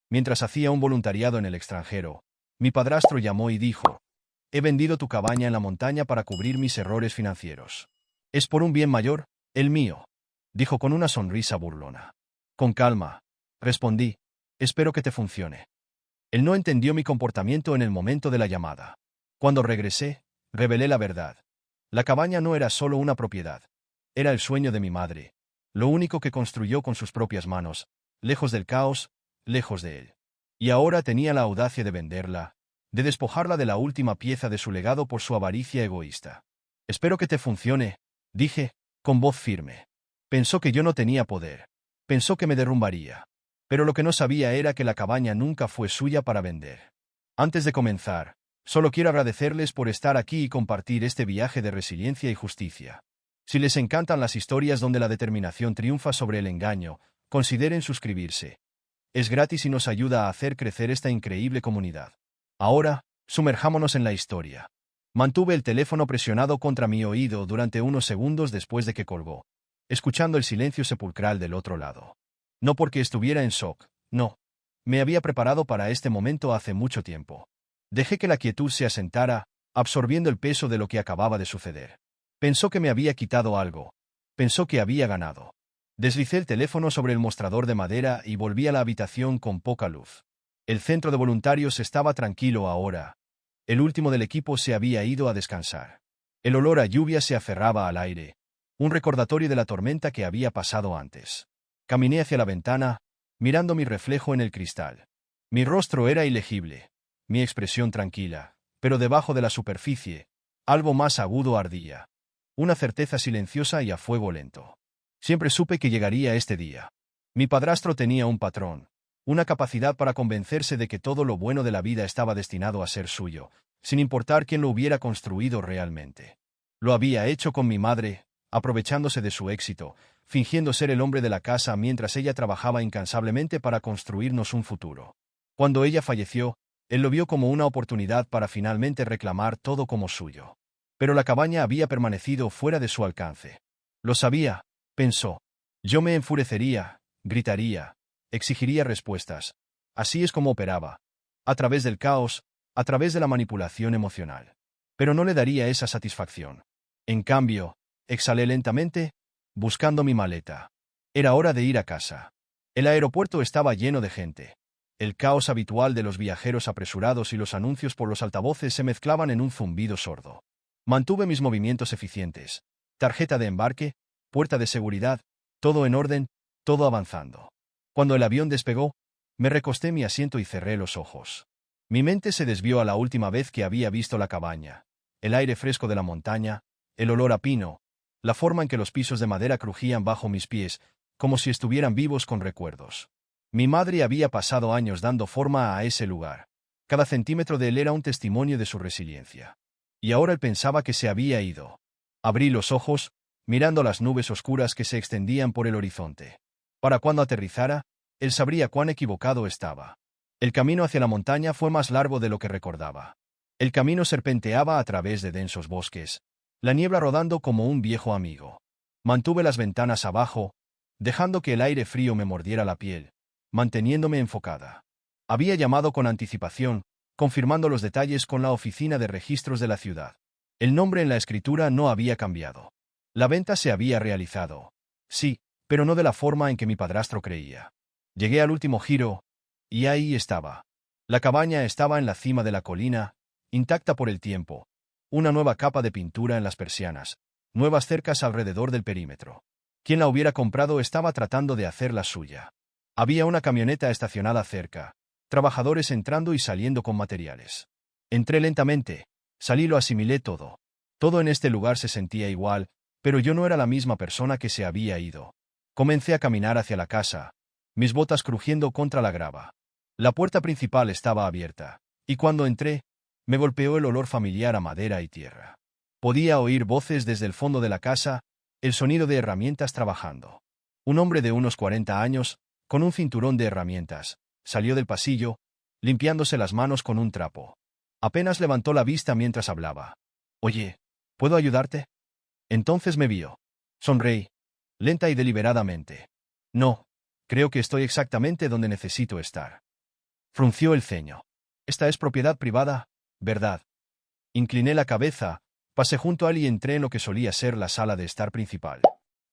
Mientras hacía un voluntariado en el extranjero, mi padrastro llamó y dijo: «He vendido tu cabaña en la montaña para cubrir mis errores financieros. Es por un bien mayor, el mío», dijo con una sonrisa burlona. «Con calma», respondí. «Espero que te funcione». Él no entendió mi comportamiento en el momento de la llamada. Cuando regresé, revelé la verdad. La cabaña no era solo una propiedad. Era el sueño de mi madre, lo único que construyó con sus propias manos, lejos del caos, lejos de él. Y ahora tenía la audacia de venderla, de despojarla de la última pieza de su legado por su avaricia egoísta. «Espero que te funcione», dije, con voz firme. Pensó que yo no tenía poder. Pensó que me derrumbaría. Pero lo que no sabía era que la cabaña nunca fue suya para vender. Antes de comenzar, solo quiero agradecerles por estar aquí y compartir este viaje de resiliencia y justicia. Si les encantan las historias donde la determinación triunfa sobre el engaño, consideren suscribirse. Es gratis y nos ayuda a hacer crecer esta increíble comunidad. Ahora, sumerjámonos en la historia. Mantuve el teléfono presionado contra mi oído durante unos segundos después de que colgó, escuchando el silencio sepulcral del otro lado. No porque estuviera en shock, no. Me había preparado para este momento hace mucho tiempo. Dejé que la quietud se asentara, absorbiendo el peso de lo que acababa de suceder. Pensó que me había quitado algo. Pensó que había ganado. Deslicé el teléfono sobre el mostrador de madera y volví a la habitación con poca luz. El centro de voluntarios estaba tranquilo ahora. El último del equipo se había ido a descansar. El olor a lluvia se aferraba al aire, un recordatorio de la tormenta que había pasado antes. Caminé hacia la ventana, mirando mi reflejo en el cristal. Mi rostro era ilegible, mi expresión tranquila, pero debajo de la superficie, algo más agudo ardía. Una certeza silenciosa y a fuego lento. Siempre supe que llegaría este día. Mi padrastro tenía un patrón, una capacidad para convencerse de que todo lo bueno de la vida estaba destinado a ser suyo, sin importar quién lo hubiera construido realmente. Lo había hecho con mi madre, aprovechándose de su éxito, fingiendo ser el hombre de la casa mientras ella trabajaba incansablemente para construirnos un futuro. Cuando ella falleció, él lo vio como una oportunidad para finalmente reclamar todo como suyo. Pero la cabaña había permanecido fuera de su alcance. Lo sabía, pensó. Yo me enfurecería, gritaría, exigiría respuestas. Así es como operaba. A través del caos, a través de la manipulación emocional. Pero no le daría esa satisfacción. En cambio, exhalé lentamente, buscando mi maleta. Era hora de ir a casa. El aeropuerto estaba lleno de gente. El caos habitual de los viajeros apresurados y los anuncios por los altavoces se mezclaban en un zumbido sordo. Mantuve mis movimientos eficientes. Tarjeta de embarque, puerta de seguridad, todo en orden, todo avanzando. Cuando el avión despegó, me recosté en mi asiento y cerré los ojos. Mi mente se desvió a la última vez que había visto la cabaña, el aire fresco de la montaña, el olor a pino, la forma en que los pisos de madera crujían bajo mis pies, como si estuvieran vivos con recuerdos. Mi madre había pasado años dando forma a ese lugar. Cada centímetro de él era un testimonio de su resiliencia. Y ahora él pensaba que se había ido. Abrí los ojos, mirando las nubes oscuras que se extendían por el horizonte. Para cuando aterrizara, él sabría cuán equivocado estaba. El camino hacia la montaña fue más largo de lo que recordaba. El camino serpenteaba a través de densos bosques, la niebla rodando como un viejo amigo. Mantuve las ventanas abajo, dejando que el aire frío me mordiera la piel, manteniéndome enfocada. Había llamado con anticipación, confirmando los detalles con la oficina de registros de la ciudad. El nombre en la escritura no había cambiado. La venta se había realizado. Sí, pero no de la forma en que mi padrastro creía. Llegué al último giro, y ahí estaba. La cabaña estaba en la cima de la colina, intacta por el tiempo. Una nueva capa de pintura en las persianas, nuevas cercas alrededor del perímetro. Quien la hubiera comprado estaba tratando de hacerla suya. Había una camioneta estacionada cerca, trabajadores entrando y saliendo con materiales. Entré lentamente, salí y lo asimilé todo. Todo en este lugar se sentía igual, pero yo no era la misma persona que se había ido. Comencé a caminar hacia la casa, mis botas crujiendo contra la grava. La puerta principal estaba abierta, y cuando entré, me golpeó el olor familiar a madera y tierra. Podía oír voces desde el fondo de la casa, el sonido de herramientas trabajando. Un hombre de unos 40 años, con un cinturón de herramientas, salió del pasillo, limpiándose las manos con un trapo. Apenas levantó la vista mientras hablaba. «Oye, ¿puedo ayudarte?» Entonces me vio. Sonreí, lenta y deliberadamente. «No, creo que estoy exactamente donde necesito estar». Frunció el ceño. Esta es propiedad privada, ¿verdad? Incliné la cabeza, pasé junto a él y entré en lo que solía ser la sala de estar principal.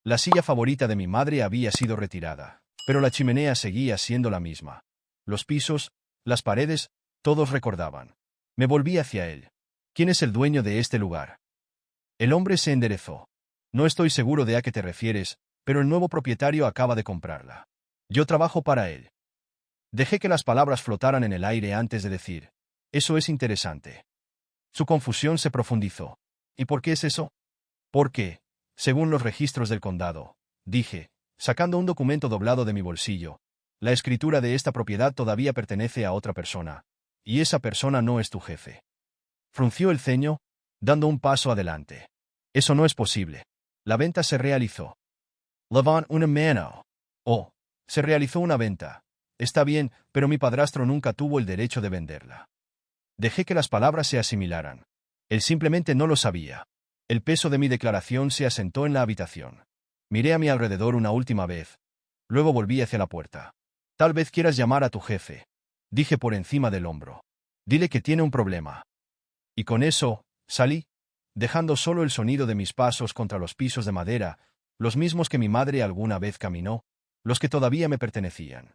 La silla favorita de mi madre había sido retirada, pero la chimenea seguía siendo la misma. Los pisos, las paredes, todos recordaban. Me volví hacia él. ¿Quién es el dueño de este lugar? El hombre se enderezó. No estoy seguro de a qué te refieres, pero el nuevo propietario acaba de comprarla. Yo trabajo para él. Dejé que las palabras flotaran en el aire antes de decir, eso es interesante. Su confusión se profundizó. ¿Y por qué es eso? Porque, según los registros del condado, dije, sacando un documento doblado de mi bolsillo, la escritura de esta propiedad todavía pertenece a otra persona, y esa persona no es tu jefe. Frunció el ceño, dando un paso adelante. Eso no es posible. La venta se realizó. Levant una mano. Oh, se realizó una venta. Está bien, pero mi padrastro nunca tuvo el derecho de venderla. Dejé que las palabras se asimilaran. Él simplemente no lo sabía. El peso de mi declaración se asentó en la habitación. Miré a mi alrededor una última vez. Luego volví hacia la puerta. Tal vez quieras llamar a tu jefe, dije por encima del hombro. Dile que tiene un problema. Y con eso, salí, dejando solo el sonido de mis pasos contra los pisos de madera, los mismos que mi madre alguna vez caminó, los que todavía me pertenecían.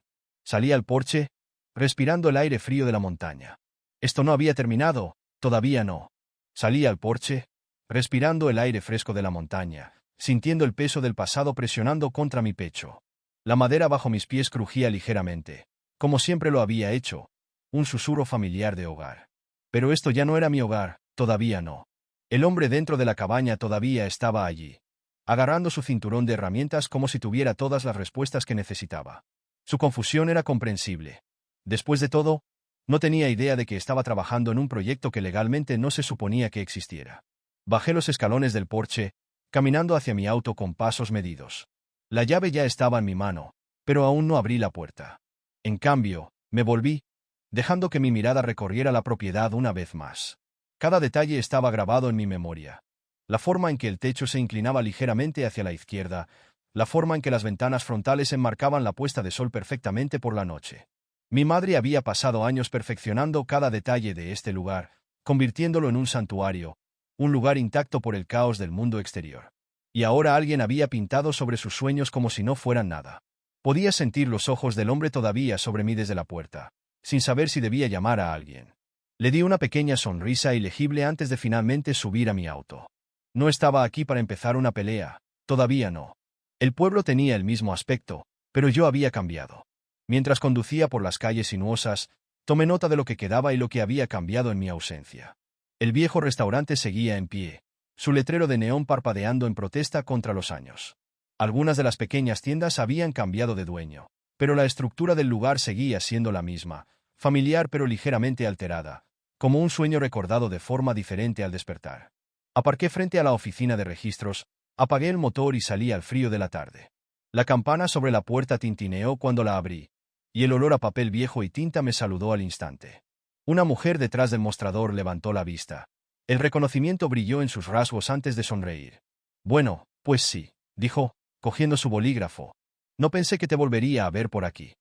Salí al porche, respirando el aire frío de la montaña. Esto no había terminado, todavía no. Salí al porche, respirando el aire fresco de la montaña, sintiendo el peso del pasado presionando contra mi pecho. La madera bajo mis pies crujía ligeramente, como siempre lo había hecho, un susurro familiar de hogar. Pero esto ya no era mi hogar, todavía no. El hombre dentro de la cabaña todavía estaba allí, agarrando su cinturón de herramientas como si tuviera todas las respuestas que necesitaba. Su confusión era comprensible. Después de todo, no tenía idea de que estaba trabajando en un proyecto que legalmente no se suponía que existiera. Bajé los escalones del porche, caminando hacia mi auto con pasos medidos. La llave ya estaba en mi mano, pero aún no abrí la puerta. En cambio, me volví, dejando que mi mirada recorriera la propiedad una vez más. Cada detalle estaba grabado en mi memoria. La forma en que el techo se inclinaba ligeramente hacia la izquierda, la forma en que las ventanas frontales enmarcaban la puesta de sol perfectamente por la noche. Mi madre había pasado años perfeccionando cada detalle de este lugar, convirtiéndolo en un santuario, un lugar intacto por el caos del mundo exterior. Y ahora alguien había pintado sobre sus sueños como si no fueran nada. Podía sentir los ojos del hombre todavía sobre mí desde la puerta, sin saber si debía llamar a alguien. Le di una pequeña sonrisa ilegible antes de finalmente subir a mi auto. No estaba aquí para empezar una pelea, todavía no. El pueblo tenía el mismo aspecto, pero yo había cambiado. Mientras conducía por las calles sinuosas, tomé nota de lo que quedaba y lo que había cambiado en mi ausencia. El viejo restaurante seguía en pie, su letrero de neón parpadeando en protesta contra los años. Algunas de las pequeñas tiendas habían cambiado de dueño, pero la estructura del lugar seguía siendo la misma, familiar pero ligeramente alterada, como un sueño recordado de forma diferente al despertar. Aparqué frente a la oficina de registros, apagué el motor y salí al frío de la tarde. La campana sobre la puerta tintineó cuando la abrí, y el olor a papel viejo y tinta me saludó al instante. Una mujer detrás del mostrador levantó la vista. El reconocimiento brilló en sus rasgos antes de sonreír. Bueno, pues sí, dijo, cogiendo su bolígrafo. No pensé que te volvería a ver por aquí.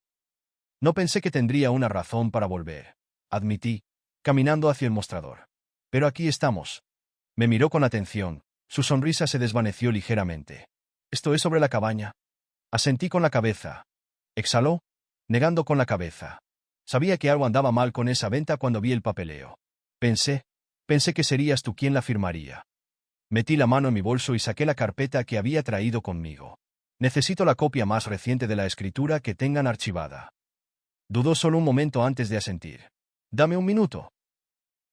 No pensé que tendría una razón para volver, admití, caminando hacia el mostrador. Pero aquí estamos. Me miró con atención, su sonrisa se desvaneció ligeramente. ¿Esto es sobre la cabaña? Asentí con la cabeza. Exhaló, negando con la cabeza. Sabía que algo andaba mal con esa venta cuando vi el papeleo. Pensé que serías tú quien la firmaría. Metí la mano en mi bolso y saqué la carpeta que había traído conmigo. Necesito la copia más reciente de la escritura que tengan archivada. Dudó solo un momento antes de asentir. Dame un minuto.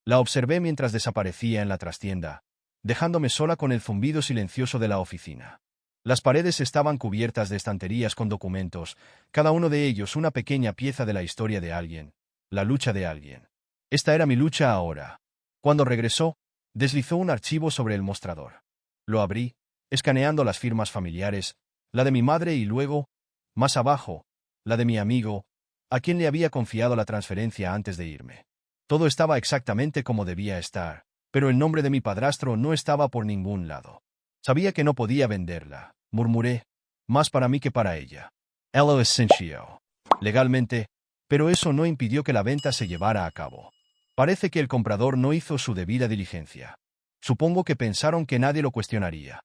La observé mientras desaparecía en la trastienda, dejándome sola con el zumbido silencioso de la oficina. Las paredes estaban cubiertas de estanterías con documentos, cada uno de ellos una pequeña pieza de la historia de alguien, la lucha de alguien. Esta era mi lucha ahora. Cuando regresó, deslizó un archivo sobre el mostrador. Lo abrí, escaneando las firmas familiares, la de mi madre y luego, más abajo, la de mi amigo, a quien le había confiado la transferencia antes de irme. Todo estaba exactamente como debía estar, pero el nombre de mi padrastro no estaba por ningún lado. Sabía que no podía venderla, murmuré, más para mí que para ella. Elo Essencio. Legalmente, Pero eso no impidió que la venta se llevara a cabo. Parece que el comprador no hizo su debida diligencia. Supongo que pensaron que nadie lo cuestionaría.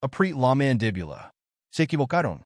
Aprit la mandíbula. Se equivocaron.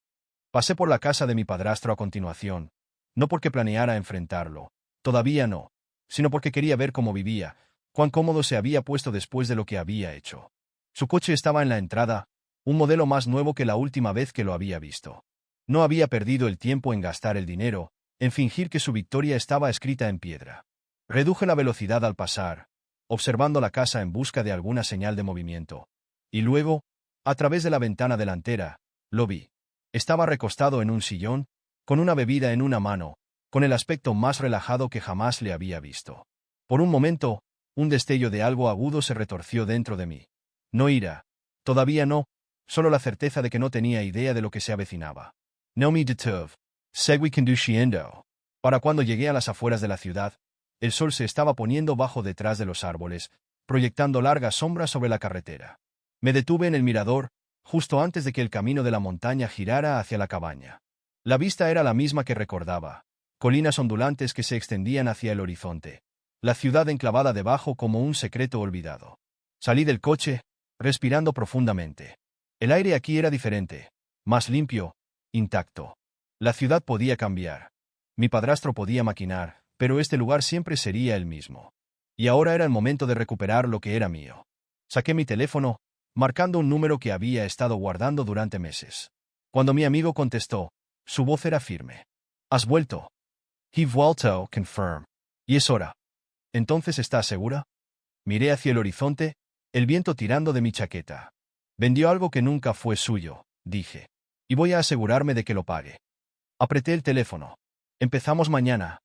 Pasé por la casa de mi padrastro a continuación, no porque planeara enfrentarlo, todavía no, sino porque quería ver cómo vivía, cuán cómodo se había puesto después de lo que había hecho. Su coche estaba en la entrada, un modelo más nuevo que la última vez que lo había visto. No había perdido el tiempo en gastar el dinero, en fingir que su victoria estaba escrita en piedra. Reduje la velocidad al pasar, observando la casa en busca de alguna señal de movimiento. Y luego, a través de la ventana delantera, lo vi. Estaba recostado en un sillón, con una bebida en una mano, con el aspecto más relajado que jamás le había visto. Por un momento, un destello de algo agudo se retorció dentro de mí. No ira. Todavía no, solo la certeza de que no tenía idea de lo que se avecinaba. No me detuve. Seguí conduciendo. Para cuando llegué a las afueras de la ciudad, el sol se estaba poniendo bajo detrás de los árboles, proyectando largas sombras sobre la carretera. Me detuve en el mirador, justo antes de que el camino de la montaña girara hacia la cabaña. La vista era la misma que recordaba, colinas ondulantes que se extendían hacia el horizonte, la ciudad enclavada debajo como un secreto olvidado. Salí del coche, respirando profundamente. El aire aquí era diferente, más limpio, intacto. La ciudad podía cambiar. Mi padrastro podía maquinar, pero este lugar siempre sería el mismo. Y ahora era el momento de recuperar lo que era mío. Saqué mi teléfono, marcando un número que había estado guardando durante meses. Cuando mi amigo contestó, su voz era firme. ¿Has vuelto? He vuelto, confirm. Y es hora. ¿Entonces estás segura? Miré hacia el horizonte, el viento tirando de mi chaqueta. Vendió algo que nunca fue suyo, dije. Y voy a asegurarme de que lo pague. Apreté el teléfono. Empezamos mañana.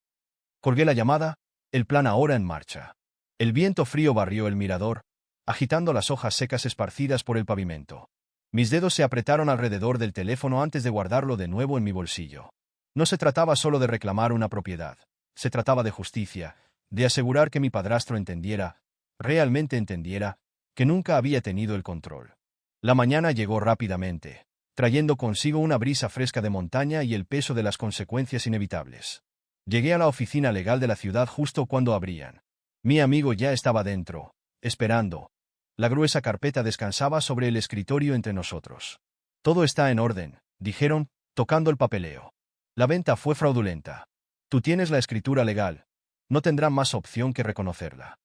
Colgué la llamada, el plan ahora en marcha. El viento frío barrió el mirador, agitando las hojas secas esparcidas por el pavimento. Mis dedos se apretaron alrededor del teléfono antes de guardarlo de nuevo en mi bolsillo. No se trataba solo de reclamar una propiedad. Se trataba de justicia, de asegurar que mi padrastro entendiera, realmente entendiera, que nunca había tenido el control. La mañana llegó rápidamente, trayendo consigo una brisa fresca de montaña y el peso de las consecuencias inevitables. Llegué a la oficina legal de la ciudad justo cuando abrían. Mi amigo ya estaba dentro, esperando. La gruesa carpeta descansaba sobre el escritorio entre nosotros. Todo está en orden, dijeron, tocando el papeleo. La venta fue fraudulenta. Tú tienes la escritura legal. No tendrán más opción que reconocerla.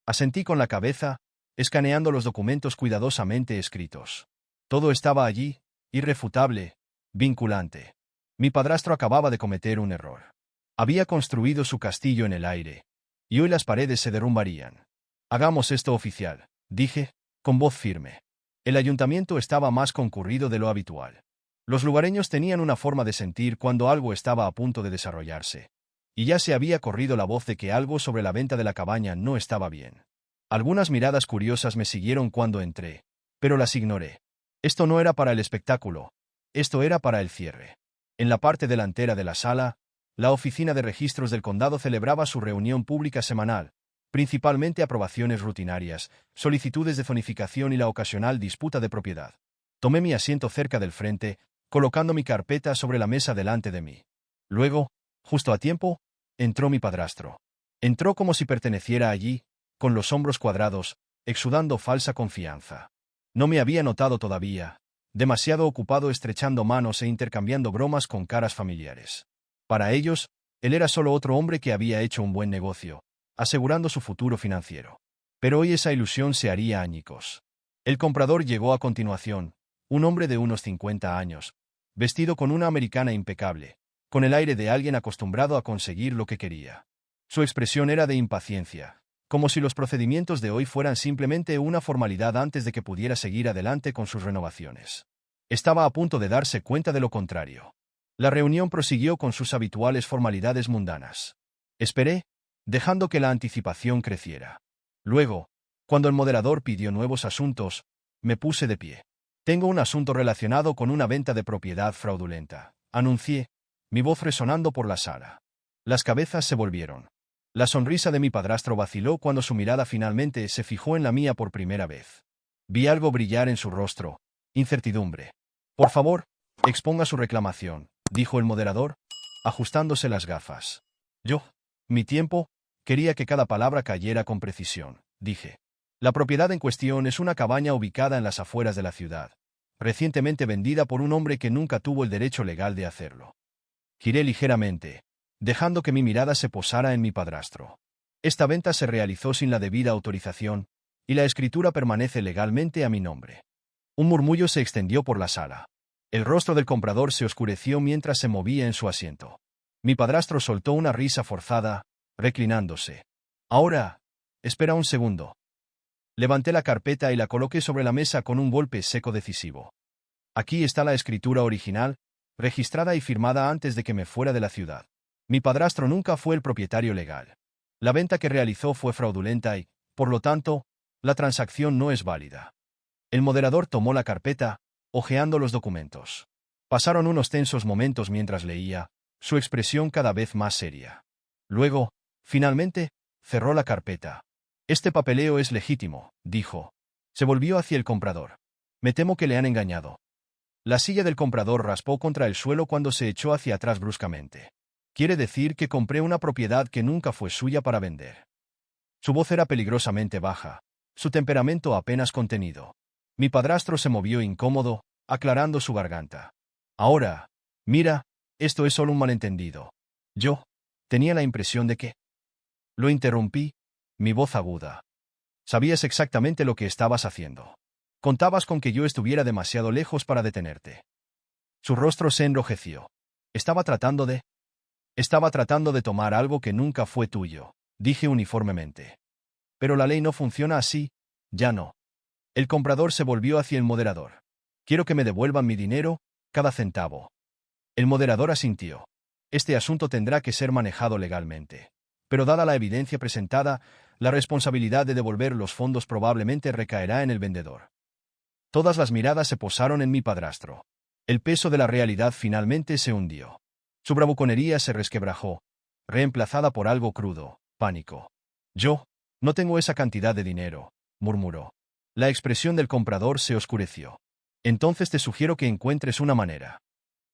Asentí con la cabeza, escaneando los documentos cuidadosamente escritos. Todo estaba allí, irrefutable, vinculante. Mi padrastro acababa de cometer un error. Había construido su castillo en el aire, y hoy las paredes se derrumbarían. Hagamos esto oficial, dije, con voz firme. El ayuntamiento estaba más concurrido de lo habitual. Los lugareños tenían una forma de sentir cuando algo estaba a punto de desarrollarse. Y ya se había corrido la voz de que algo sobre la venta de la cabaña no estaba bien. Algunas miradas curiosas me siguieron cuando entré, pero las ignoré. Esto no era para el espectáculo, esto era para el cierre. En la parte delantera de la sala, la oficina de registros del condado celebraba su reunión pública semanal, principalmente aprobaciones rutinarias, solicitudes de zonificación y la ocasional disputa de propiedad. Tomé mi asiento cerca del frente, colocando mi carpeta sobre la mesa delante de mí. Luego, justo a tiempo, entró mi padrastro. Entró como si perteneciera allí, con los hombros cuadrados, exudando falsa confianza. No me había notado todavía, demasiado ocupado estrechando manos e intercambiando bromas con caras familiares. Para ellos, él era solo otro hombre que había hecho un buen negocio, asegurando su futuro financiero. Pero hoy esa ilusión se haría añicos. El comprador llegó a continuación, un hombre de unos 50 años, vestido con una americana impecable, con el aire de alguien acostumbrado a conseguir lo que quería. Su expresión era de impaciencia, como si los procedimientos de hoy fueran simplemente una formalidad antes de que pudiera seguir adelante con sus renovaciones. Estaba a punto de darse cuenta de lo contrario. La reunión prosiguió con sus habituales formalidades mundanas. Esperé, dejando que la anticipación creciera. Luego, cuando el moderador pidió nuevos asuntos, me puse de pie. Tengo un asunto relacionado con una venta de propiedad fraudulenta, anuncié, mi voz resonando por la sala. Las cabezas se volvieron. La sonrisa de mi padrastro vaciló cuando su mirada finalmente se fijó en la mía por primera vez. Vi algo brillar en su rostro, incertidumbre. Por favor, exponga su reclamación, dijo el moderador. ajustándose las gafas. Yo, mi tiempo, quería que cada palabra cayera con precisión, dije. La propiedad en cuestión es una cabaña ubicada en las afueras de la ciudad, recientemente vendida por un hombre que nunca tuvo el derecho legal de hacerlo. Giré ligeramente, dejando que mi mirada se posara en mi padrastro. Esta venta se realizó sin la debida autorización, y la escritura permanece legalmente a mi nombre. Un murmullo se extendió por la sala. El rostro del comprador se oscureció mientras se movía en su asiento. Mi padrastro soltó una risa forzada, reclinándose. Ahora, espera un segundo. Levanté la carpeta y la coloqué sobre la mesa con un golpe seco decisivo. Aquí está la escritura original, registrada y firmada antes de que me fuera de la ciudad. Mi padrastro nunca fue el propietario legal. La venta que realizó fue fraudulenta y, por lo tanto, la transacción no es válida. El moderador tomó la carpeta, hojeando los documentos. Pasaron unos tensos momentos mientras leía, su expresión cada vez más seria. Luego, finalmente, cerró la carpeta. Este papeleo es legítimo, dijo. Se volvió hacia el comprador. Me temo que le han engañado. La silla del comprador raspó contra el suelo cuando se echó hacia atrás bruscamente. Quiere decir que compré una propiedad que nunca fue suya para vender. Su voz era peligrosamente baja, su temperamento apenas contenido. Mi padrastro se movió incómodo, aclarando su garganta. Ahora, mira, esto es solo un malentendido. Yo tenía la impresión de que... Lo interrumpí, mi voz aguda. Sabías exactamente lo que estabas haciendo. Contabas con que yo estuviera demasiado lejos para detenerte. Su rostro se enrojeció. Estaba tratando de tomar algo que nunca fue tuyo, dije uniformemente. Pero la ley no funciona así, ya no. El comprador se volvió hacia el moderador. Quiero que me devuelvan mi dinero, cada centavo. El moderador asintió. Este asunto tendrá que ser manejado legalmente. Pero dada la evidencia presentada, la responsabilidad de devolver los fondos probablemente recaerá en el vendedor. Todas las miradas se posaron en mi padrastro. El peso de la realidad finalmente se hundió. Su bravuconería se resquebrajó, reemplazada por algo crudo, pánico. Yo no tengo esa cantidad de dinero, murmuró. La expresión del comprador se oscureció. Entonces te sugiero que encuentres una manera.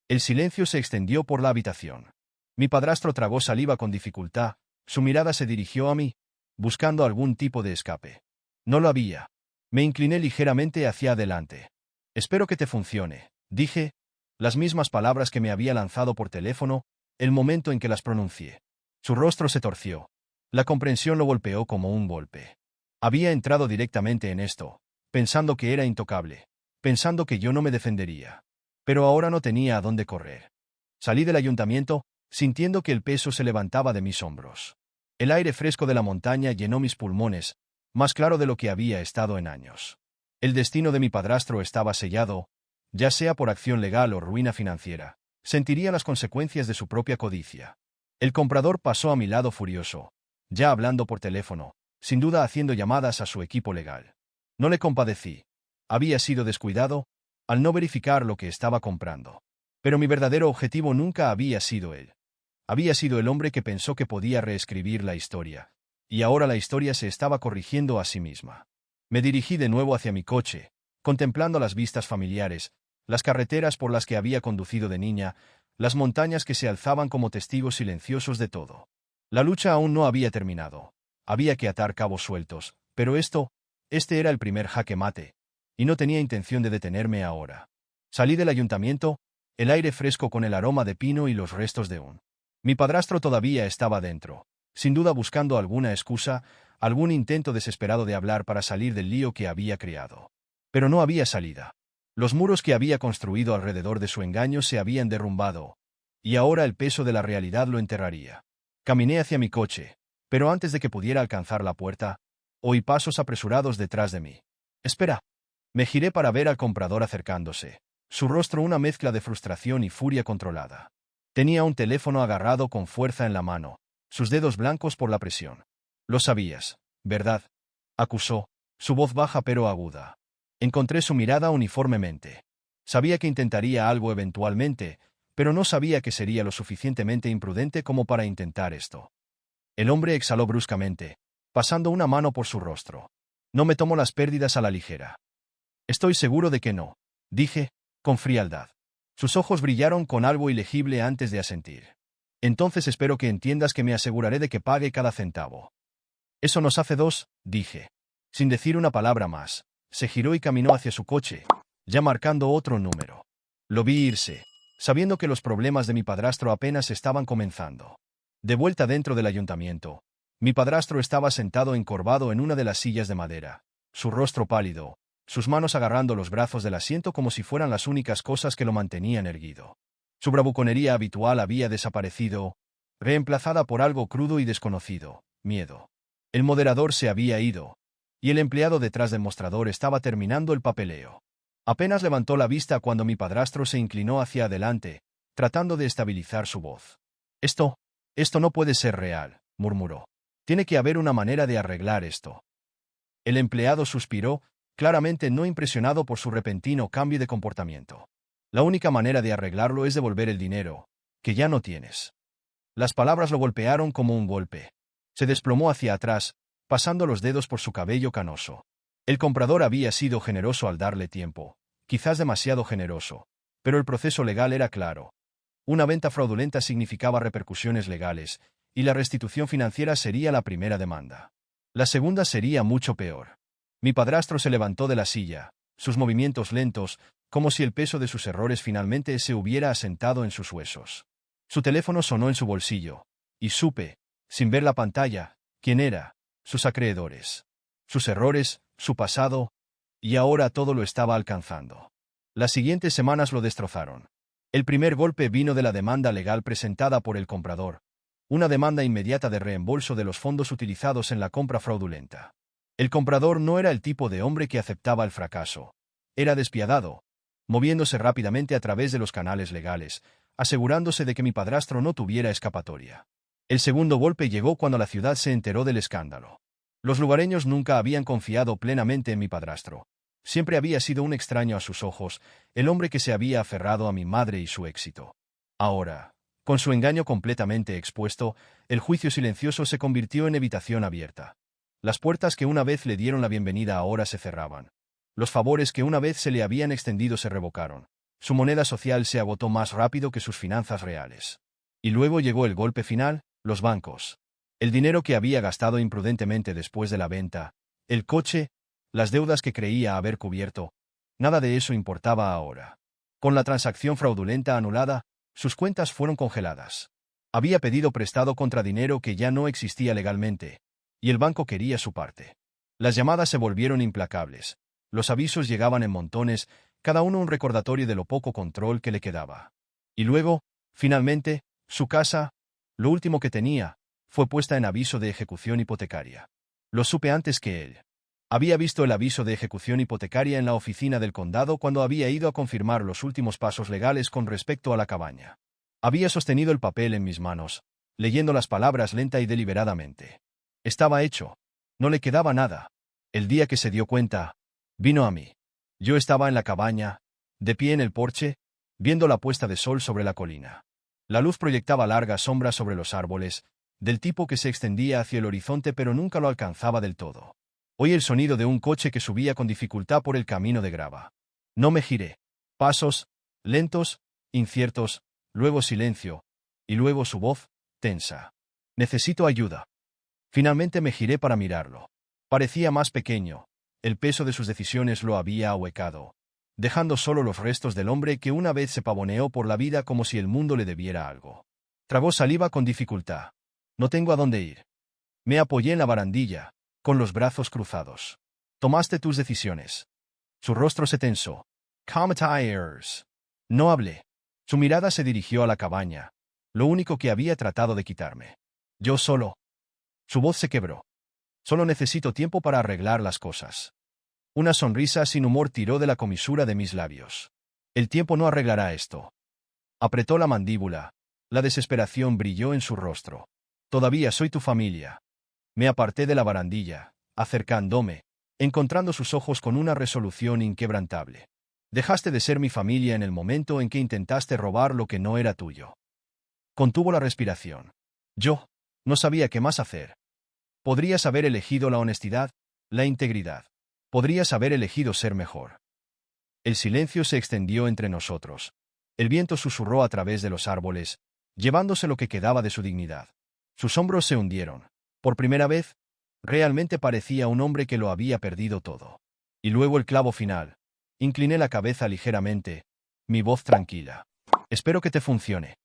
El silencio se extendió por la habitación. Mi padrastro tragó saliva con dificultad, su mirada se dirigió a mí, buscando algún tipo de escape. No lo había. Me incliné ligeramente hacia adelante. Espero que te funcione, dije, las mismas palabras que me había lanzado por teléfono, el momento en que las pronuncié. Su rostro se torció. La comprensión lo golpeó como un golpe. Había entrado directamente en esto, pensando que era intocable, pensando que yo no me defendería. Pero ahora no tenía a dónde correr. Salí del ayuntamiento, sintiendo que el peso se levantaba de mis hombros. El aire fresco de la montaña llenó mis pulmones, más claro de lo que había estado en años. El destino de mi padrastro estaba sellado, ya sea por acción legal o ruina financiera. Sentiría las consecuencias de su propia codicia. El comprador pasó a mi lado furioso, ya hablando por teléfono, sin duda haciendo llamadas a su equipo legal. No le compadecí. Había sido descuidado, al no verificar lo que estaba comprando. Pero mi verdadero objetivo nunca había sido él. Había sido el hombre que pensó que podía reescribir la historia. Y ahora la historia se estaba corrigiendo a sí misma. Me dirigí de nuevo hacia mi coche, contemplando las vistas familiares, las carreteras por las que había conducido de niña, las montañas que se alzaban como testigos silenciosos de todo. La lucha aún no había terminado. Había que atar cabos sueltos, pero este era el primer jaque mate, y no tenía intención de detenerme ahora. Salí del ayuntamiento, el aire fresco con el aroma de pino y los restos de un. Mi padrastro todavía estaba dentro, sin duda buscando alguna excusa, algún intento desesperado de hablar para salir del lío que había creado. Pero no había salida. Los muros que había construido alrededor de su engaño se habían derrumbado, y ahora el peso de la realidad lo enterraría. Caminé hacia mi coche, pero antes de que pudiera alcanzar la puerta, oí pasos apresurados detrás de mí. Espera. Me giré para ver al comprador acercándose, su rostro una mezcla de frustración y furia controlada. Tenía un teléfono agarrado con fuerza en la mano, sus dedos blancos por la presión. Lo sabías, ¿verdad? Acusó, su voz baja pero aguda. Encontré su mirada uniformemente. Sabía que intentaría algo eventualmente, pero no sabía que sería lo suficientemente imprudente como para intentar esto. El hombre exhaló bruscamente, pasando una mano por su rostro. No me tomo las pérdidas a la ligera. Estoy seguro de que no, dije, con frialdad. Sus ojos brillaron con algo ilegible antes de asentir. Entonces espero que entiendas que me aseguraré de que pague cada centavo. Eso nos hace dos, dije. Sin decir una palabra más, se giró y caminó hacia su coche, ya marcando otro número. Lo vi irse, sabiendo que los problemas de mi padrastro apenas estaban comenzando. De vuelta dentro del ayuntamiento, mi padrastro estaba sentado encorvado en una de las sillas de madera, su rostro pálido, sus manos agarrando los brazos del asiento como si fueran las únicas cosas que lo mantenían erguido. Su bravuconería habitual había desaparecido, reemplazada por algo crudo y desconocido, miedo. El moderador se había ido, y el empleado detrás del mostrador estaba terminando el papeleo. Apenas levantó la vista cuando mi padrastro se inclinó hacia adelante, tratando de estabilizar su voz. Esto no puede ser real, murmuró. Tiene que haber una manera de arreglar esto. El empleado suspiró, claramente no impresionado por su repentino cambio de comportamiento. La única manera de arreglarlo es devolver el dinero, que ya no tienes. Las palabras lo golpearon como un golpe. Se desplomó hacia atrás, pasando los dedos por su cabello canoso. El comprador había sido generoso al darle tiempo, quizás demasiado generoso, pero el proceso legal era claro. Una venta fraudulenta significaba repercusiones legales, y la restitución financiera sería la primera demanda. La segunda sería mucho peor. Mi padrastro se levantó de la silla, sus movimientos lentos, como si el peso de sus errores finalmente se hubiera asentado en sus huesos. Su teléfono sonó en su bolsillo, y supe, sin ver la pantalla, quién era, sus acreedores, sus errores, su pasado, y ahora todo lo estaba alcanzando. Las siguientes semanas lo destrozaron. El primer golpe vino de la demanda legal presentada por el comprador, una demanda inmediata de reembolso de los fondos utilizados en la compra fraudulenta. El comprador no era el tipo de hombre que aceptaba el fracaso. Era despiadado, moviéndose rápidamente a través de los canales legales, asegurándose de que mi padrastro no tuviera escapatoria. El segundo golpe llegó cuando la ciudad se enteró del escándalo. Los lugareños nunca habían confiado plenamente en mi padrastro. Siempre había sido un extraño a sus ojos, el hombre que se había aferrado a mi madre y su éxito. Ahora, con su engaño completamente expuesto, el juicio silencioso se convirtió en evitación abierta. Las puertas que una vez le dieron la bienvenida ahora se cerraban. Los favores que una vez se le habían extendido se revocaron. Su moneda social se agotó más rápido que sus finanzas reales. Y luego llegó el golpe final, los bancos. El dinero que había gastado imprudentemente después de la venta, el coche, las deudas que creía haber cubierto, nada de eso importaba ahora. Con la transacción fraudulenta anulada, sus cuentas fueron congeladas. Había pedido prestado contra dinero que ya no existía legalmente, y el banco quería su parte. Las llamadas se volvieron implacables. Los avisos llegaban en montones, cada uno un recordatorio de lo poco control que le quedaba. Y luego, finalmente, su casa, lo último que tenía, fue puesta en aviso de ejecución hipotecaria. Lo supe antes que él. Había visto el aviso de ejecución hipotecaria en la oficina del condado cuando había ido a confirmar los últimos pasos legales con respecto a la cabaña. Había sostenido el papel en mis manos, leyendo las palabras lenta y deliberadamente. Estaba hecho. No le quedaba nada. El día que se dio cuenta, vino a mí. Yo estaba en la cabaña, de pie en el porche, viendo la puesta de sol sobre la colina. La luz proyectaba largas sombras sobre los árboles, del tipo que se extendía hacia el horizonte pero nunca lo alcanzaba del todo. Oí el sonido de un coche que subía con dificultad por el camino de grava. No me giré. Pasos, lentos, inciertos, luego silencio, y luego su voz, tensa. Necesito ayuda. Finalmente me giré para mirarlo. Parecía más pequeño. El peso de sus decisiones lo había ahuecado, dejando solo los restos del hombre que una vez se pavoneó por la vida como si el mundo le debiera algo. Tragó saliva con dificultad. No tengo a dónde ir. Me apoyé en la barandilla, con los brazos cruzados. Tomaste tus decisiones. Su rostro se tensó. Commenters. No hablé. Su mirada se dirigió a la cabaña, lo único que había tratado de quitarme. Yo solo. Su voz se quebró. Solo necesito tiempo para arreglar las cosas. Una sonrisa sin humor tiró de la comisura de mis labios. El tiempo no arreglará esto. Apretó la mandíbula. La desesperación brilló en su rostro. Todavía soy tu familia. Me aparté de la barandilla, acercándome, encontrando sus ojos con una resolución inquebrantable. Dejaste de ser mi familia en el momento en que intentaste robar lo que no era tuyo. Contuvo la respiración. Yo no sabía qué más hacer. Podrías haber elegido la honestidad, la integridad. Podrías haber elegido ser mejor. El silencio se extendió entre nosotros. El viento susurró a través de los árboles, llevándose lo que quedaba de su dignidad. Sus hombros se hundieron. Por primera vez, realmente parecía un hombre que lo había perdido todo. Y luego el clavo final. Incliné la cabeza ligeramente, mi voz tranquila. Espero que te funcione.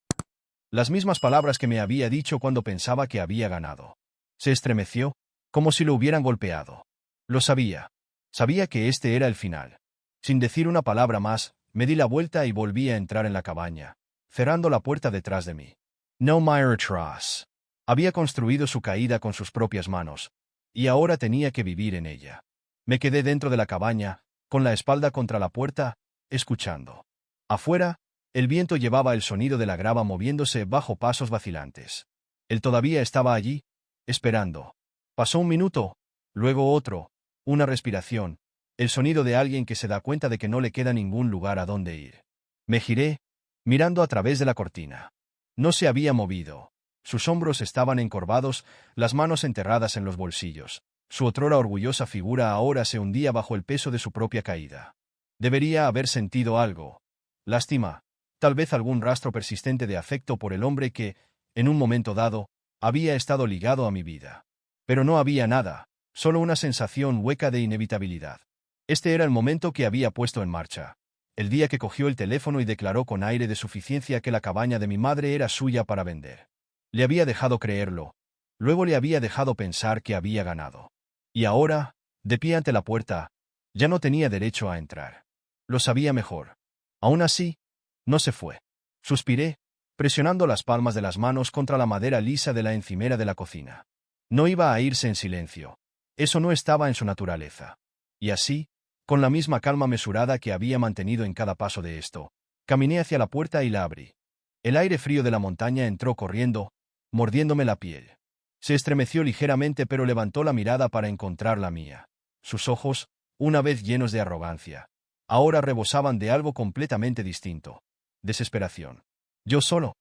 Las mismas palabras que me había dicho cuando pensaba que había ganado. Se estremeció, como si lo hubieran golpeado. Lo sabía. Sabía que este era el final. Sin decir una palabra más, me di la vuelta y volví a entrar en la cabaña, cerrando la puerta detrás de mí. No more atrás. Había construido su caída con sus propias manos, y ahora tenía que vivir en ella. Me quedé dentro de la cabaña, con la espalda contra la puerta, escuchando. Afuera, el viento llevaba el sonido de la grava moviéndose bajo pasos vacilantes. Él todavía estaba allí, esperando. Pasó un minuto, luego otro, una respiración, el sonido de alguien que se da cuenta de que no le queda ningún lugar a donde ir. Me giré, mirando a través de la cortina. No se había movido. Sus hombros estaban encorvados, las manos enterradas en los bolsillos. Su otrora orgullosa figura ahora se hundía bajo el peso de su propia caída. Debería haber sentido algo. Lástima, tal vez algún rastro persistente de afecto por el hombre que, en un momento dado, había estado ligado a mi vida. Pero no había nada, solo una sensación hueca de inevitabilidad. Este era el momento que había puesto en marcha. El día que cogió el teléfono y declaró con aire de suficiencia que la cabaña de mi madre era suya para vender. Le había dejado creerlo. Luego le había dejado pensar que había ganado. Y ahora, de pie ante la puerta, ya no tenía derecho a entrar. Lo sabía mejor. Aún así, no se fue. Suspiré, presionando las palmas de las manos contra la madera lisa de la encimera de la cocina. No iba a irse en silencio. Eso no estaba en su naturaleza. Y así, con la misma calma mesurada que había mantenido en cada paso de esto, caminé hacia la puerta y la abrí. El aire frío de la montaña entró corriendo, mordiéndome la piel. Se estremeció ligeramente pero levantó la mirada para encontrar la mía. Sus ojos, una vez llenos de arrogancia, ahora rebosaban de algo completamente distinto. Desesperación. Yo solo.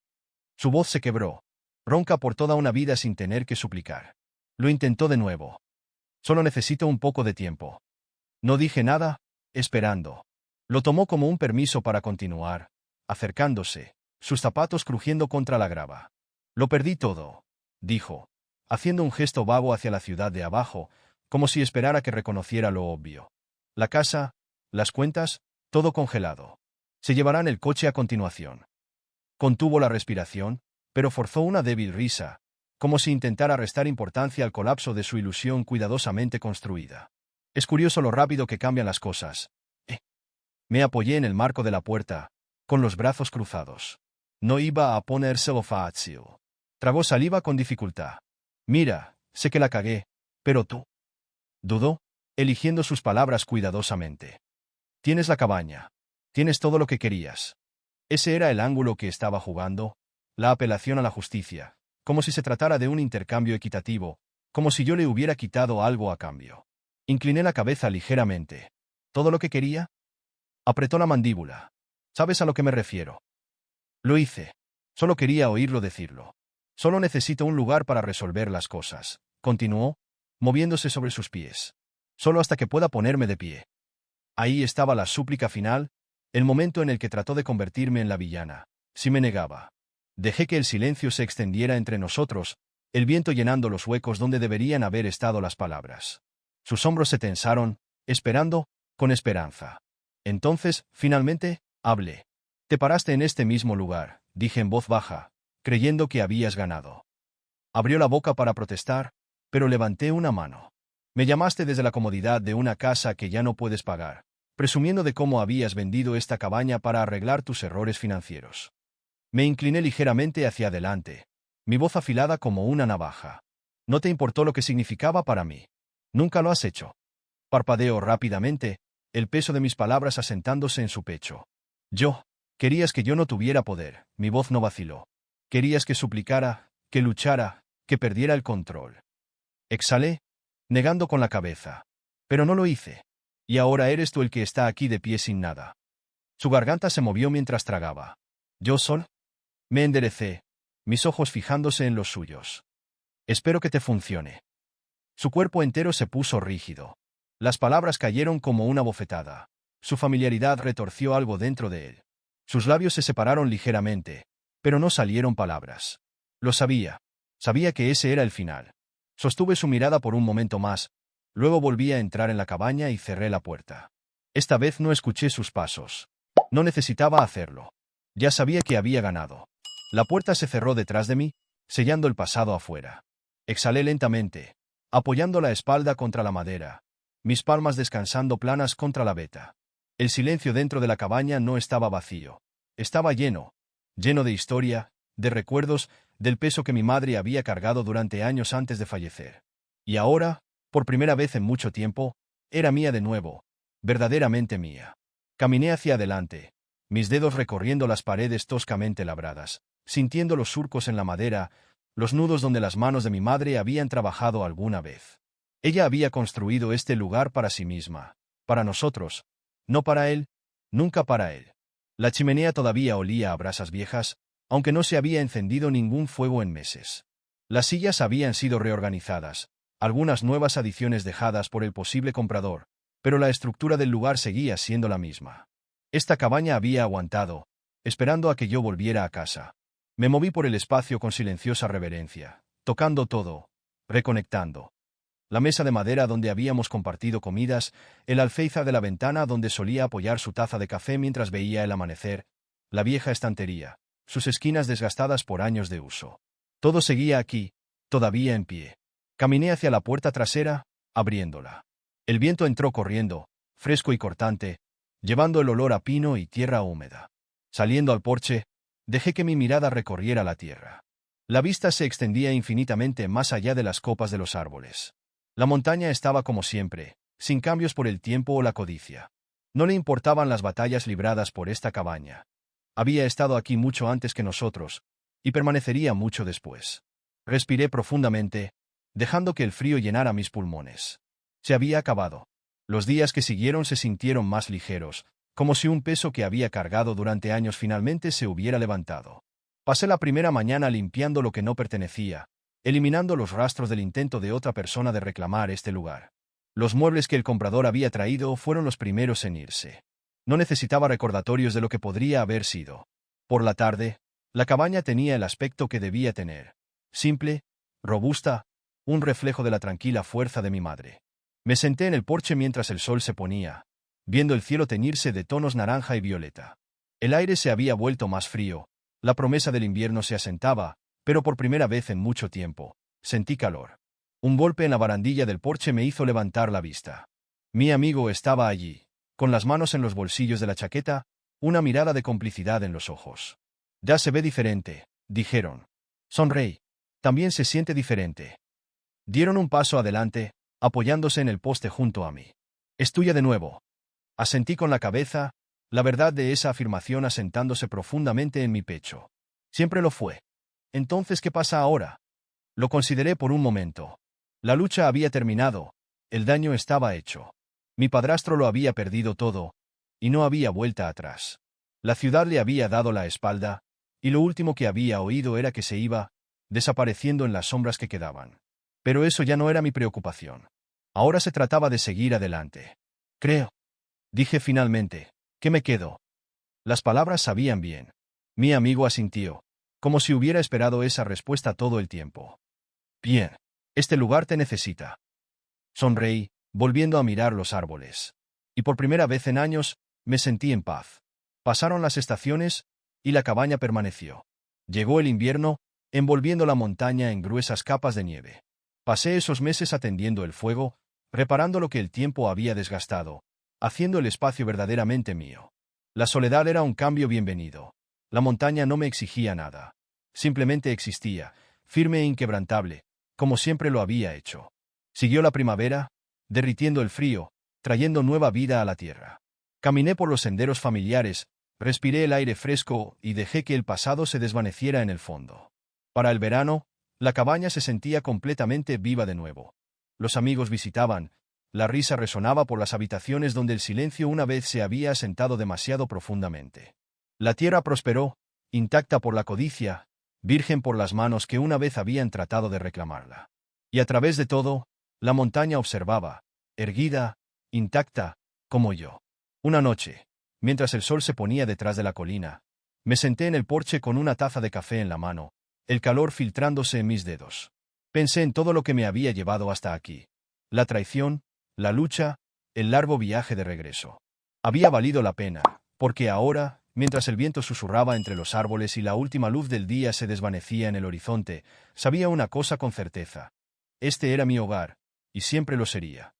Su voz se quebró, ronca por toda una vida sin tener que suplicar. Lo intentó de nuevo. Solo necesito un poco de tiempo. No dije nada, esperando. Lo tomó como un permiso para continuar, acercándose, sus zapatos crujiendo contra la grava. Lo perdí todo, dijo, haciendo un gesto vago hacia la ciudad de abajo, como si esperara que reconociera lo obvio. La casa, las cuentas, todo congelado. Se llevarán el coche a continuación. Contuvo la respiración, pero forzó una débil risa, como si intentara restar importancia al colapso de su ilusión cuidadosamente construida. Es curioso lo rápido que cambian las cosas. Me apoyé en el marco de la puerta, con los brazos cruzados. No iba a ponérselo fácil. Tragó saliva con dificultad. Mira, sé que la cagué, pero tú. Dudó, eligiendo sus palabras cuidadosamente. Tienes la cabaña. Tienes todo lo que querías. Ese era el ángulo que estaba jugando, la apelación a la justicia, como si se tratara de un intercambio equitativo, como si yo le hubiera quitado algo a cambio. Incliné la cabeza ligeramente. ¿Todo lo que quería? Apretó la mandíbula. ¿Sabes a lo que me refiero? Lo hice. Solo quería oírlo decirlo. Solo necesito un lugar para resolver las cosas, continuó, moviéndose sobre sus pies. Solo hasta que pueda ponerme de pie. Ahí estaba la súplica final, el momento en el que trató de convertirme en la villana. Si me negaba. Dejé que el silencio se extendiera entre nosotros, el viento llenando los huecos donde deberían haber estado las palabras. Sus hombros se tensaron, esperando, con esperanza. Entonces, finalmente, hablé. Te paraste en este mismo lugar, dije en voz baja, creyendo que habías ganado. Abrió la boca para protestar, pero levanté una mano. Me llamaste desde la comodidad de una casa que ya no puedes pagar, presumiendo de cómo habías vendido esta cabaña para arreglar tus errores financieros. Me incliné ligeramente hacia adelante, mi voz afilada como una navaja. No te importó lo que significaba para mí. Nunca lo has hecho. Parpadeó rápidamente, el peso de mis palabras asentándose en su pecho. Querías que yo no tuviera poder, mi voz no vaciló. Querías que suplicara, que luchara, que perdiera el control. Exhalé, negando con la cabeza. Pero no lo hice. Y ahora eres tú el que está aquí de pie sin nada. Su garganta se movió mientras tragaba. ¿Yo sol? Me enderecé, mis ojos fijándose en los suyos. Espero que te funcione. Su cuerpo entero se puso rígido. Las palabras cayeron como una bofetada. Su familiaridad retorció algo dentro de él. Sus labios se separaron ligeramente, pero no salieron palabras. Lo sabía. Sabía que ese era el final. Sostuve su mirada por un momento más, luego volví a entrar en la cabaña y cerré la puerta. Esta vez no escuché sus pasos. No necesitaba hacerlo. Ya sabía que había ganado. La puerta se cerró detrás de mí, sellando el pasado afuera. Exhalé lentamente, apoyando la espalda contra la madera, mis palmas descansando planas contra la veta. El silencio dentro de la cabaña no estaba vacío. Estaba lleno de historia, de recuerdos, del peso que mi madre había cargado durante años antes de fallecer. Y ahora, por primera vez en mucho tiempo, era mía de nuevo, verdaderamente mía. Caminé hacia adelante, mis dedos recorriendo las paredes toscamente labradas, sintiendo los surcos en la madera, los nudos donde las manos de mi madre habían trabajado alguna vez. Ella había construido este lugar para sí misma, para nosotros, no para él, nunca para él. La chimenea todavía olía a brasas viejas, aunque no se había encendido ningún fuego en meses. Las sillas habían sido reorganizadas, algunas nuevas adiciones dejadas por el posible comprador, pero la estructura del lugar seguía siendo la misma. Esta cabaña había aguantado, esperando a que yo volviera a casa. Me moví por el espacio con silenciosa reverencia, tocando todo, reconectando. La mesa de madera donde habíamos compartido comidas, el alféizar de la ventana donde solía apoyar su taza de café mientras veía el amanecer, la vieja estantería, sus esquinas desgastadas por años de uso. Todo seguía aquí, todavía en pie. Caminé hacia la puerta trasera, abriéndola. El viento entró corriendo, fresco y cortante, llevando el olor a pino y tierra húmeda. Saliendo al porche, dejé que mi mirada recorriera la tierra. La vista se extendía infinitamente más allá de las copas de los árboles. La montaña estaba como siempre, sin cambios por el tiempo o la codicia. No le importaban las batallas libradas por esta cabaña. Había estado aquí mucho antes que nosotros, y permanecería mucho después. Respiré profundamente, dejando que el frío llenara mis pulmones. Se había acabado. Los días que siguieron se sintieron más ligeros, como si un peso que había cargado durante años finalmente se hubiera levantado. Pasé la primera mañana limpiando lo que no pertenecía, eliminando los rastros del intento de otra persona de reclamar este lugar. Los muebles que el comprador había traído fueron los primeros en irse. No necesitaba recordatorios de lo que podría haber sido. Por la tarde, la cabaña tenía el aspecto que debía tener. Simple, robusta, un reflejo de la tranquila fuerza de mi madre. Me senté en el porche mientras el sol se ponía, viendo el cielo teñirse de tonos naranja y violeta. El aire se había vuelto más frío, la promesa del invierno se asentaba, pero por primera vez en mucho tiempo, sentí calor. Un golpe en la barandilla del porche me hizo levantar la vista. Mi amigo estaba allí, con las manos en los bolsillos de la chaqueta, una mirada de complicidad en los ojos. Ya se ve diferente, dijeron. Sonreí. También se siente diferente. Dieron un paso adelante, apoyándose en el poste junto a mí. Es tuya de nuevo. Asentí con la cabeza, la verdad de esa afirmación asentándose profundamente en mi pecho. Siempre lo fue. Entonces, ¿qué pasa ahora? Lo consideré por un momento. La lucha había terminado, el daño estaba hecho. Mi padrastro lo había perdido todo, y no había vuelta atrás. La ciudad le había dado la espalda, y lo último que había oído era que se iba, desapareciendo en las sombras que quedaban. Pero eso ya no era mi preocupación. Ahora se trataba de seguir adelante. Creo, dije finalmente, que me quedo. Las palabras sabían bien. Mi amigo asintió, como si hubiera esperado esa respuesta todo el tiempo. Bien, este lugar te necesita. Sonreí, volviendo a mirar los árboles. Y por primera vez en años, me sentí en paz. Pasaron las estaciones, y la cabaña permaneció. Llegó el invierno, envolviendo la montaña en gruesas capas de nieve. Pasé esos meses atendiendo el fuego, reparando lo que el tiempo había desgastado, haciendo el espacio verdaderamente mío. La soledad era un cambio bienvenido. La montaña no me exigía nada. Simplemente existía, firme e inquebrantable, como siempre lo había hecho. Siguió la primavera, derritiendo el frío, trayendo nueva vida a la tierra. Caminé por los senderos familiares, respiré el aire fresco y dejé que el pasado se desvaneciera en el fondo. Para el verano, la cabaña se sentía completamente viva de nuevo. Los amigos visitaban, la risa resonaba por las habitaciones donde el silencio una vez se había asentado demasiado profundamente. La tierra prosperó, intacta por la codicia, virgen por las manos que una vez habían tratado de reclamarla. Y a través de todo, la montaña observaba, erguida, intacta, como yo. Una noche, mientras el sol se ponía detrás de la colina, Me senté en el porche con una taza de café en la mano, el calor filtrándose en mis dedos. Pensé en todo lo que me había llevado hasta aquí. La traición, la lucha, el largo viaje de regreso. Había valido la pena, porque ahora, mientras el viento susurraba entre los árboles y la última luz del día se desvanecía en el horizonte, sabía una cosa con certeza. Este era mi hogar, y siempre lo sería.